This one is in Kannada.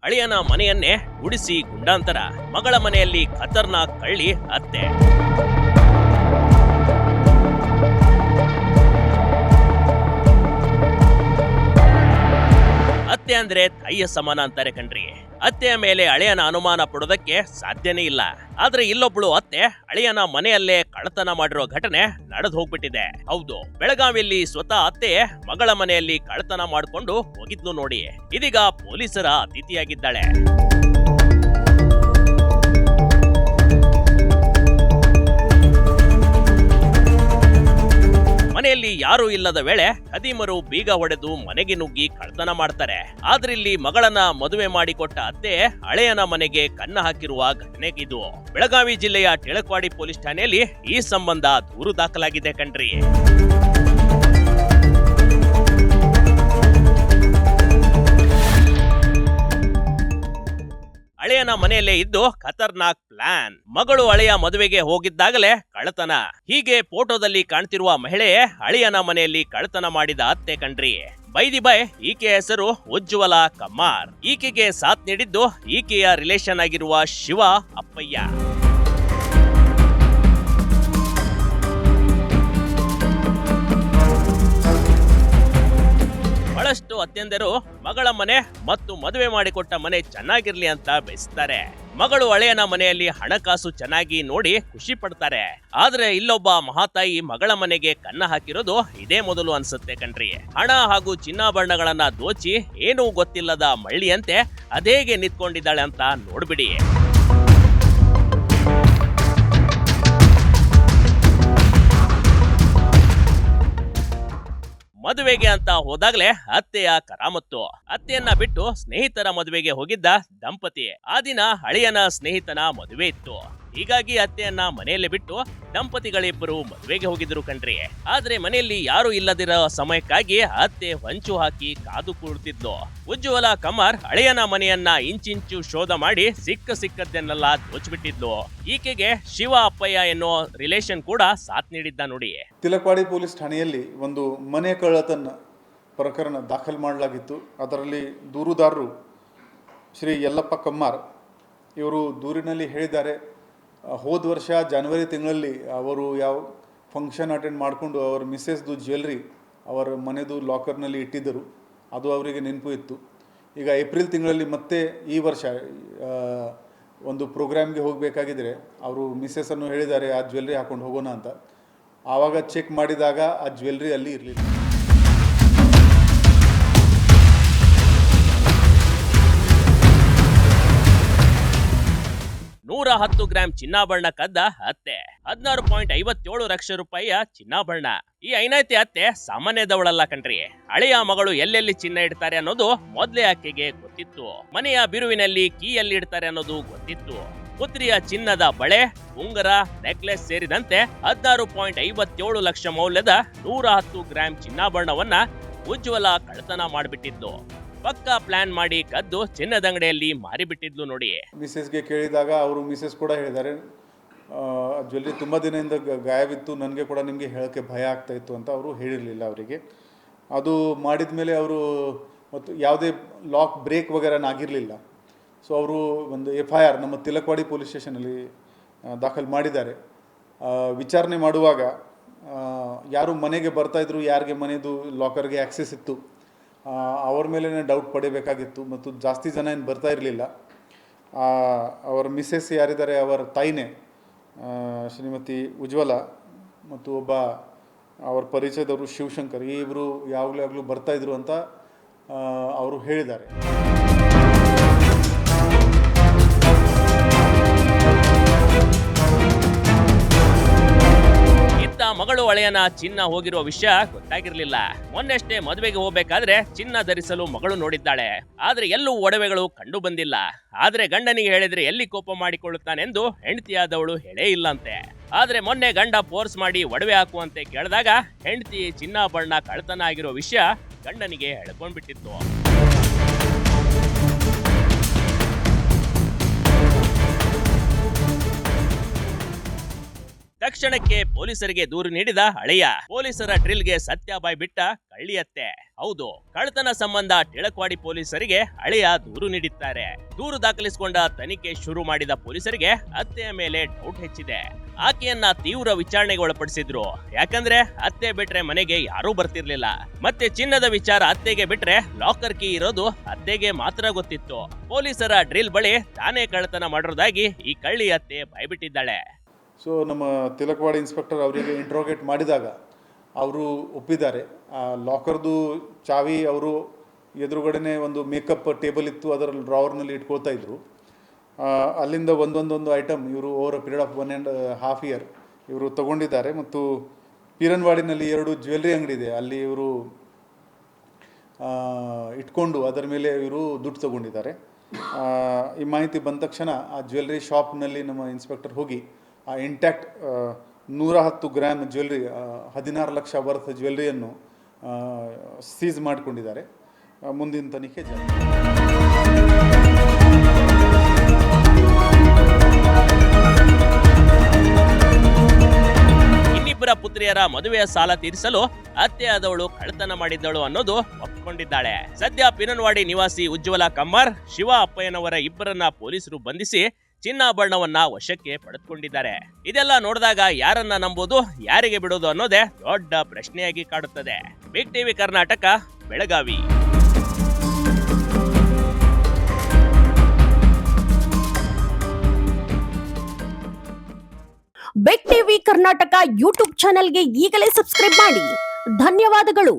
ಅಳಿಯನ ಮನೆಯನ್ನೇ ಗುಡಿಸಿ ಗುಂಡಾಂತರ, ಮಗಳ ಮನೆಯಲ್ಲಿ ಖತರ್ನಾಕ್ ಕಳ್ಳಿ ಅತ್ತೆ. ಅತ್ತೆ ಅಂದ್ರೆ ತಾಯಿಯ ಸಮಾನ ಅಂತಾರೆ ಕಣ್ರಿ. ಅತ್ತೆಯ ಮೇಲೆ ಅಳಿಯನ ಅನುಮಾನ ಪಡೋದಕ್ಕೆ ಸಾಧ್ಯನೇ ಇಲ್ಲ. ಆದ್ರೆ ಇಲ್ಲೊಬ್ಳು ಅತ್ತೆ ಅಳಿಯನ ಮನೆಯಲ್ಲೇ ಕಳ್ಳತನ ಮಾಡಿರೋ ಘಟನೆ ನಡೆದು ಹೋಗ್ಬಿಟ್ಟಿದೆ. ಹೌದು, ಬೆಳಗಾವಿಯಲ್ಲಿ ಸ್ವತಃ ಅತ್ತೆ ಮಗಳ ಮನೆಯಲ್ಲಿ ಕಳ್ಳತನ ಮಾಡಿಕೊಂಡು ಹೋಗಿದ್ಲು ನೋಡಿ. ಇದೀಗ ಪೊಲೀಸರ ಅತಿಥಿಯಾಗಿದ್ದಾಳೆ. ಮನೆಯಲ್ಲಿ ಯಾರೂ ಇಲ್ಲದ ವೇಳೆ ಖದೀಮರು ಬೀಗ ಹೊಡೆದು ಮನೆಗೆ ನುಗ್ಗಿ ಕಳ್ಳತನ ಮಾಡ್ತಾರೆ. ಆದ್ರೆ ಇಲ್ಲಿ ಮಗಳನ್ನ ಮದುವೆ ಮಾಡಿಕೊಟ್ಟ ಅತ್ತೆ ಹಳೆಯನ ಮನೆಗೆ ಕನ್ನ ಹಾಕಿರುವ ಘಟನೆಗಿದು. ಬೆಳಗಾವಿ ಜಿಲ್ಲೆಯ ಟಿಳಕವಾಡಿ ಪೊಲೀಸ್ ಠಾಣೆಯಲ್ಲಿ ಈ ಸಂಬಂಧ ದೂರು ದಾಖಲಾಗಿದೆ ಕಣ್ರಿ. ಅಳೆಯನ ಮನೆಯಲ್ಲೇ ಇದ್ದು ಖತರ್ನಾಕ್ ಪ್ಲಾನ್. ಮಗಳು ಅಳೆಯ ಮದುವೆಗೆ ಹೋಗಿದ್ದಾಗಲೇ ಕಳ್ಳತನ. ಹೀಗೆ ಫೋಟೋದಲ್ಲಿ ಕಾಣ್ತಿರುವ ಮಹಿಳೆಯೇ ಅಳಿಯನ ಮನೆಯಲ್ಲಿ ಕಳ್ಳತನ ಮಾಡಿದ ಅತ್ತೆ ಕಣ್ರಿ. ಬೈ ದಿ ಬೈ, ಈಕೆಯ ಹೆಸರು ಉಜ್ವಲ ಕಮ್ಮಾರ್. ಈಕೆಗೆ ಸಾಥ್ ನೀಡಿದ್ದು ಈಕೆಯ ರಿಲೇಷನ್ ಆಗಿರುವ ಶಿವ ಅಪ್ಪಯ್ಯ. ಬಹಳಷ್ಟು ಅತ್ಯಂದರು ಮಗಳ ಮನೆ ಮತ್ತು ಮದುವೆ ಮಾಡಿಕೊಟ್ಟ ಮನೆ ಚೆನ್ನಾಗಿರ್ಲಿ ಅಂತ ಬಯಸ್ತಾರೆ. ಮಗಳು ಹಳೆಯನ ಮನೆಯಲ್ಲಿ ಹಣಕಾಸು ಚೆನ್ನಾಗಿ ನೋಡಿ ಖುಷಿ ಪಡ್ತಾರೆ. ಆದ್ರೆ ಇಲ್ಲೊಬ್ಬ ಮಹಾತಾಯಿ ಮಗಳ ಮನೆಗೆ ಕನ್ನ ಹಾಕಿರೋದು ಇದೇ ಮೊದಲು ಅನ್ಸುತ್ತೆ ಕಣ್ರಿ. ಹಣ ಹಾಗೂ ಚಿನ್ನಾಭರಣಗಳನ್ನ ದೋಚಿ ಏನೂ ಗೊತ್ತಿಲ್ಲದ ಮಳ್ಳಿಯಂತೆ ಅದೇಗೆ ನಿಂತ್ಕೊಂಡಿದ್ದಾಳೆ ಅಂತ ನೋಡ್ಬಿಡಿ. ಮದುವೆಗೆ ಅಂತ ಹೋದಾಗ್ಲೇ ಅತ್ತೆಯ ಕರಾಮತ್ತು. ಅತ್ತೆಯನ್ನ ಬಿಟ್ಟು ಸ್ನೇಹಿತರ ಮದುವೆಗೆ ಹೋಗಿದ್ದ ದಂಪತಿ. ಆ ದಿನ ಹಳೆಯನ ಸ್ನೇಹಿತನ ಮದುವೆ ಇತ್ತು. ಹೀಗಾಗಿ ಅತ್ತೆಯನ್ನ ಮನೆಯಲ್ಲೇ ಬಿಟ್ಟು ದಂಪತಿಗಳಿಬ್ಬರು ಮದುವೆಗೆ ಹೋಗಿದ್ರು ಕಣ್ರಿ. ಆದ್ರೆ ಮನೆಯಲ್ಲಿ ಯಾರು ಇಲ್ಲದಿರೋ ಸಮಯಕ್ಕಾಗಿ ಅತ್ತೆ ಹೊಂಚು ಹಾಕಿ ಕಾದು ಕೂಡುತ್ತಿದ್ಲು. ಉಜ್ವಲ ಕಮಾರ್ ಹಳೆಯನ ಮನೆಯನ್ನ ಇಂಚಿಂಚು ಶೋಧ ಮಾಡಿ ಸಿಕ್ಕದ್ದನ್ನೆಲ್ಲ ದೋಚ್ಬಿಟ್ಟಿದ್ಲು. ಈಕೆಗೆ ಶಿವ ಅಪ್ಪಯ್ಯ ಎನ್ನೋ ರಿಲೇಷನ್ ಕೂಡ ಸಾಥ್ ನೀಡಿದ್ದ ನೋಡಿ. ತಿಲಕವಾಡಿ ಪೊಲೀಸ್ ಠಾಣೆಯಲ್ಲಿ ಒಂದು ಮನೆ ಕಳ್ಳತನ ಪ್ರಕರಣ ದಾಖಲು ಮಾಡಲಾಗಿತ್ತು. ಅದರಲ್ಲಿ ದೂರುದಾರರು ಶ್ರೀ ಯಲ್ಲಪ್ಪ ಕಮ್ಮಾರ್ ಇವರು ದೂರಿನಲ್ಲಿ ಹೇಳಿದ್ದಾರೆ, ಹೋದ ವರ್ಷ ಜನವರಿ ತಿಂಗಳಲ್ಲಿ ಅವರು ಯಾವ ಫಂಕ್ಷನ್ ಅಟೆಂಡ್ ಮಾಡಿಕೊಂಡು ಅವರ ಮಿಸ್ಸೆಸ್ದು ಜ್ಯುವೆಲ್ರಿ ಅವರ ಮನೆದು ಲಾಕರ್ನಲ್ಲಿ ಇಟ್ಟಿದ್ದರು. ಅದು ಅವರಿಗೆ ನೆನಪು ಇತ್ತು. ಈಗ ಏಪ್ರಿಲ್ ತಿಂಗಳಲ್ಲಿ ಮತ್ತೆ ಈ ವರ್ಷ ಒಂದು ಪ್ರೋಗ್ರಾಮ್ಗೆ ಹೋಗಬೇಕಾಗಿದ್ರೆ ಅವರು ಮಿಸ್ಸೆಸ್ಸನ್ನು ಹೇಳಿದ್ದಾರೆ ಆ ಜ್ಯುವೆಲ್ರಿ ಹಾಕೊಂಡು ಹೋಗೋಣ ಅಂತ. ಆವಾಗ ಚೆಕ್ ಮಾಡಿದಾಗ ಆ ಜ್ಯುವೆಲ್ರಿ ಅಲ್ಲಿ ಇರಲಿಲ್ಲ. 110 ಗ್ರಾಂ ಚಿನ್ನಾಭರಣ ಕದ್ದ ಅತ್ತೆ. 16.57 ಲಕ್ಷ ರೂಪಾಯಿಯ ಚಿನ್ನಾಭರಣ. ಈ ಐನಾಯ್ತಿ ಅತ್ತೆ ಸಾಮಾನ್ಯದವಳಲ್ಲ ಕಣ್ರಿ. ಹಳೆಯ ಮಗಳು ಎಲ್ಲೆಲ್ಲಿ ಚಿನ್ನ ಇಡ್ತಾರೆ ಅನ್ನೋದು ಮೊದ್ಲೇ ಆಕೆಗೆ ಗೊತ್ತಿತ್ತು. ಮನೆಯ ಬಿರುವಿನಲ್ಲಿ ಕೀ ಎಲ್ಲಿ ಇಡ್ತಾರೆ ಅನ್ನೋದು ಗೊತ್ತಿತ್ತು. ಪುತ್ರಿಯ ಚಿನ್ನದ ಬಳೆ, ಉಂಗರ, ನೆಕ್ಲೆಸ್ ಸೇರಿದಂತೆ 16.57 ಲಕ್ಷ ಮೌಲ್ಯದ 110 ಗ್ರಾಂ ಚಿನ್ನಾಭರಣವನ್ನ ಉಜ್ವಲ ಕಳ್ಳತನ ಮಾಡಿಬಿಟ್ಟಿದ್ದು. ಪಕ್ಕಾ ಪ್ಲಾನ್ ಮಾಡಿ ಕದ್ದು ಚಿನ್ನದಂಗಡಿಯಲ್ಲಿ ಮಾರಿಬಿಟ್ಟಿದ್ಲು ನೋಡಿ. ಮಿಸೆಸ್ಗೆ ಕೇಳಿದಾಗ ಅವರು ಮಿಸೆಸ್ ಕೂಡ ಹೇಳಿದ್ದಾರೆ, ಜ್ಯುವೆಲ್ರಿ ತುಂಬ ದಿನದಿಂದ ಗಾಯಬಿತ್ತು, ನನಗೆ ಕೂಡ ನಿಮಗೆ ಹೇಳೋಕ್ಕೆ ಭಯ ಆಗ್ತಾ ಇತ್ತು ಅಂತ ಅವರು ಹೇಳಿರಲಿಲ್ಲ ಅವರಿಗೆ. ಅದು ಮಾಡಿದ ಮೇಲೆ ಅವರು ಮತ್ತು ಯಾವುದೇ ಲಾಕ್ ಬ್ರೇಕ್ ವಗೇರನಾಗಿರಲಿಲ್ಲ. ಸೊ ಅವರು ಒಂದು FIR ನಮ್ಮ ತಿಲಕವಾಡಿ ಪೊಲೀಸ್ ಸ್ಟೇಷನಲ್ಲಿ ದಾಖಲು ಮಾಡಿದ್ದಾರೆ. ವಿಚಾರಣೆ ಮಾಡುವಾಗ ಯಾರು ಮನೆಗೆ ಬರ್ತಾಯಿದ್ರು, ಯಾರಿಗೆ ಮನೆಯದು ಲಾಕರ್ಗೆ ಆ್ಯಕ್ಸೆಸ್ ಇತ್ತು ಅವ್ರ ಮೇಲೆ ಡೌಟ್ ಪಡಿಬೇಕಾಗಿತ್ತು. ಮತ್ತು ಜಾಸ್ತಿ ಜನ ಏನು ಬರ್ತಾ ಇರಲಿಲ್ಲ. ಅವರ ಮಿಸ್ಸೆಸ್ ಯಾರಿದ್ದಾರೆ ಅವರ ತಾಯಿನೇ ಶ್ರೀಮತಿ ಉಜ್ವಲ ಮತ್ತು ಒಬ್ಬ ಅವರ ಪರಿಚಯದವರು ಶಿವಶಂಕರ್, ಈ ಇಬ್ಬರು ಯಾವಾಗಲೂ ಬರ್ತಾಯಿದ್ರು ಅಂತ ಅವರು ಹೇಳಿದ್ದಾರೆ. ಮಗಳು ಹಳೆಯನ ಚಿನ್ನ ಹೋಗಿರುವ ವಿಷಯ ಗೊತ್ತಾಗಿರ್ಲಿಲ್ಲ. ಮೊನ್ನೆಷ್ಟೇ ಮದುವೆಗೆ ಹೋಗ್ಬೇಕಾದ್ರೆ ಚಿನ್ನ ಧರಿಸಲು ಮಗಳು ನೋಡಿದ್ದಾಳೆ. ಆದ್ರೆ ಎಲ್ಲೂ ಒಡವೆಗಳು ಕಂಡು ಬಂದಿಲ್ಲ. ಆದ್ರೆ ಗಂಡನಿಗೆ ಹೇಳಿದ್ರೆ ಎಲ್ಲಿ ಕೋಪ ಮಾಡಿಕೊಳ್ಳುತ್ತಾನೆಂದು ಹೆಂಡತಿಯಾದವಳು ಹೇಳೇ ಇಲ್ಲಂತೆ. ಆದ್ರೆ ಮೊನ್ನೆ ಗಂಡ ಫೋರ್ಸ್ ಮಾಡಿ ಒಡವೆ ಹಾಕುವಂತೆ ಕೇಳಿದಾಗ ಹೆಂಡತಿ ಚಿನ್ನಾಭರಣ ಕಳ್ಳತನ ಆಗಿರೋ ವಿಷಯ ಗಂಡನಿಗೆ ಹೇಳ್ಕೊಂಡ್ಬಿಟ್ಟಿತ್ತು. ತಕ್ಷಣಕ್ಕೆ ಪೊಲೀಸರಿಗೆ ದೂರು ನೀಡಿದ ಅಳಿಯ. ಪೊಲೀಸರ ಡ್ರಿಲ್ಗೆ ಸತ್ಯ ಬಾಯ್ ಬಿಟ್ಟ ಕಳ್ಳಿಯತ್ತೆ. ಹೌದು, ಕಳ್ಳತನ ಸಂಬಂಧ ಟಿಳಕವಾಡಿ ಪೊಲೀಸರಿಗೆ ಅಳಿಯ ದೂರು ನೀಡಿದ್ದಾರೆ. ದೂರು ದಾಖಲಿಸಿಕೊಂಡ ತನಿಖೆ ಶುರು ಮಾಡಿದ ಪೊಲೀಸರಿಗೆ ಅತ್ತೆಯ ಮೇಲೆ ಡೌಟ್ ಹೆಚ್ಚಿದೆ. ಆಕೆಯನ್ನ ತೀವ್ರ ವಿಚಾರಣೆಗೆ ಒಳಪಡಿಸಿದ್ರು. ಯಾಕಂದ್ರೆ ಅತ್ತೆ ಬಿಟ್ರೆ ಮನೆಗೆ ಯಾರೂ ಬರ್ತಿರ್ಲಿಲ್ಲ. ಮತ್ತೆ ಚಿನ್ನದ ವಿಚಾರ ಅತ್ತೆಗೆ ಬಿಟ್ರೆ ಲಾಕರ್ ಕೀ ಇರೋದು ಅತ್ತೆಗೆ ಮಾತ್ರ ಗೊತ್ತಿತ್ತು. ಪೊಲೀಸರ ಡ್ರಿಲ್ ಬಳಿ ತಾನೇ ಕಳ್ಳತನ ಮಾಡಿರೋದಾಗಿ ಈ ಕಳ್ಳಿ ಅತ್ತೆ ಭಯಬಿಟ್ಟಿದ್ದಾಳೆ. ಸೊ ನಮ್ಮ ತಿಲಕವಾಡಿ ಇನ್ಸ್ಪೆಕ್ಟರ್ ಅವರಿಗೆ ಇಂಟ್ರೋಗೇಟ್ ಮಾಡಿದಾಗ ಅವರು ಒಪ್ಪಿದ್ದಾರೆ. ಆ ಲಾಕರ್ದು ಚಾವಿ ಅವರು ಎದುರುಗಡೆನೆ ಒಂದು ಮೇಕಪ್ ಟೇಬಲ್ ಇತ್ತು, ಅದರ ಡ್ರಾವರ್ನಲ್ಲಿ ಇಟ್ಕೊಳ್ತಾ ಇದ್ರು. ಅಲ್ಲಿಂದ ಒಂದೊಂದೊಂದು ಐಟಮ್ ಇವರು over a period of 1.5 year ಇವರು ತಗೊಂಡಿದ್ದಾರೆ. ಮತ್ತು ಪೀರನ್ವಾಡಿನಲ್ಲಿ 2 ಜ್ಯುವೆಲ್ರಿ ಅಂಗಡಿ ಇದೆ, ಅಲ್ಲಿ ಇವರು ಇಟ್ಕೊಂಡು ಅದರ ಮೇಲೆ ಇವರು ದುಡ್ಡು ತಗೊಂಡಿದ್ದಾರೆ. ಈ ಮಾಹಿತಿ ಬಂದ ತಕ್ಷಣ ಆ ಜ್ಯುವೆಲ್ರಿ ಶಾಪ್ನಲ್ಲಿ ನಮ್ಮ ಇನ್ಸ್ಪೆಕ್ಟರ್ ಹೋಗಿ ಆ intact 110 gram jewellery 16 lakh worth ಜ್ಯುವೆಲ್ರಿಯನ್ನು ಸೀಸ್ ಮಾಡಿಕೊಂಡಿದ್ದಾರೆ. ಮುಂದಿನ ತನಿಖೆ ಜಾರಿ. ಇನ್ನಿಬ್ಬರ ಪುತ್ರಿಯರ ಮದುವೆಯ ಸಾಲ ತೀರಿಸಲು ಅತ್ತೆಯಾದವಳು ಕಳ್ಳತನ ಮಾಡಿದ್ದಳು ಅನ್ನೋದು ಒಪ್ಪಿಕೊಂಡಿದ್ದಾಳೆ. ಸದ್ಯ ಪೀರನ್ವಾಡಿ ನಿವಾಸಿ ಉಜ್ವಲ ಕಮ್ಮಾರ್, ಶಿವ ಅಪ್ಪಯ್ಯನವರ ಇಬ್ಬರನ್ನ ಪೊಲೀಸರು ಬಂಧಿಸಿ ಚಿನ್ನಾಭರಣವನ್ನ ವಶಕ್ಕೆ ಪಡೆದುಕೊಂಡಿದ್ದಾರೆ. ಇದೆಲ್ಲ ನೋಡಿದಾಗ ಯಾರನ್ನ ನಂಬೋದು, ಯಾರಿಗೆ ಬಿಡೋದು ಅನ್ನೋದೇ ದೊಡ್ಡ ಪ್ರಶ್ನೆಯಾಗಿ ಕಾಡುತ್ತದೆ. Big TV Karnataka, Belagavi. Big TV Karnataka YouTube ಚಾನೆಲ್ಗೆ ಈಗಲೇ ಸಬ್ಸ್ಕ್ರೈಬ್ ಮಾಡಿ. ಧನ್ಯವಾದಗಳು.